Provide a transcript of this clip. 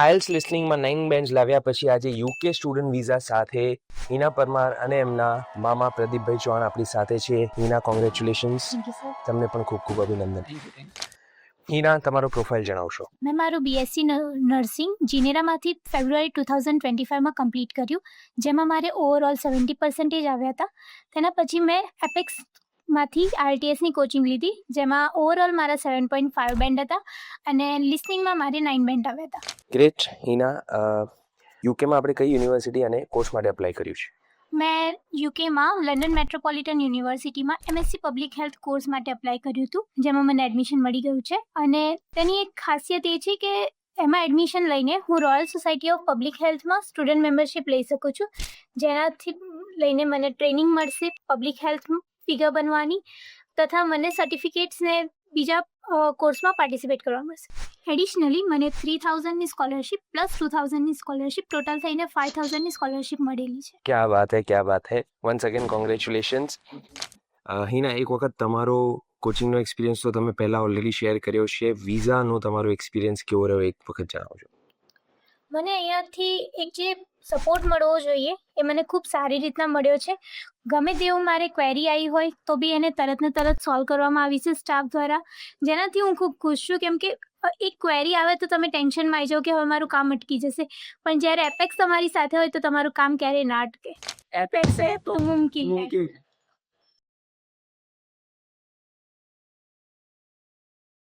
આઇલ્સ લિસનિંગમાં 9 bands લાવ્યા પછી આજે યુકે સ્ટુડન્ટ વિઝા સાથે હિના પરમાર અને એમના મામા પ્રદીપભાઈ ચૌહાણ આપણી સાથે છે. હિના, કોંગ્રેચ્યુલેશન્સ. તમને પણ ખૂબ ખૂબ અભિનંદન. હિના, તમારો પ્રોફાઇલ જણાવશો? મેં મારું બીએસસી નર્સિંગ જીનેરામાંથી ફેબ્રુઆરી 2025માં કમ્પ્લીટ કર્યું, જેમાં મારે ઓવરઓલ 70% આવ્યા હતા. તેના પછી મેં એપેક્સમાંથી આરટીએસની કોચિંગ લીધી, જેમાં ઓવરઓલ મારા 7.5 બેન્ડ હતા અને લિસનિંગમાં મારે 9 બેન્ડ આવ્યા હતા. ગ્રેટ. હિના, યુકેમાં આપણે કઈ યુનિવર્સિટી અને કોર્સ માટે અપ્લાય કર્યું છે? મેં યુકેમાં લંડન મેટ્રોપોલિટન યુનિવર્સિટીમાં એમએસસી પબ્લિક હેલ્થ કોર્સ માટે અપ્લાય કર્યું હતું, જેમાં મને એડમિશન મળી ગયું છે. અને તેની એક ખાસિયત એ છે કે એમાં એડમિશન લઈને હું રોયલ સોસાયટી ઓફ પબ્લિક હેલ્થમાં સ્ટુડન્ટ મેમ્બરશિપ લઈ શકું છું, જેનાથી લઈને મને ટ્રેનિંગ મળશે પબ્લિક હેલ્થ ફિગર બનવાની, તથા મને સર્ટિફિકેટ્સને બીજા કોર્સમાં પાર્ટિસિપેટ કરવા મળશે. એડિશનલી મને 3000ની સ્કોલરશિપ પ્લસ 2000ની સ્કોલરશિપ, ટોટલ થઈને 5000ની સ્કોલરશિપ મળેલી છે. ક્યાં વાત હે, ક્યાં વાત હે. Once again congratulations. હિના, એક વખત તમારો કોચિંગનો એક્સપિરિયન્સ તો તમે પહેલાં ઓલરેડી શેર કર્યો છે. વિઝાનો તમારો એક્સપિરિયન્સ કેવો રહ્યો, એક વખત જણાવજો. મને અહીંયાથી એક જે સપોર્ટ મળવો જોઈએ એ મને ખૂબ સારી રીતના મળ્યો છે. ગમે તેવું મારે ક્વેરી આવી હોય તો બી એને તરત ને તરત સોલ્વ કરવામાં આવી છે સ્ટાફ દ્વારા, જેનાથી હું ખૂબ ખુશ છું. કેમ કે એક ક્વેરી આવે તો તમે ટેન્શનમાં આવી જાઓ કે હવે મારું કામ અટકી જશે, પણ જ્યારે એપેક્સ તમારી સાથે હોય તો તમારું કામ ક્યારેય ના અટકે. એપેક્સ હે તો મુમકિન હે.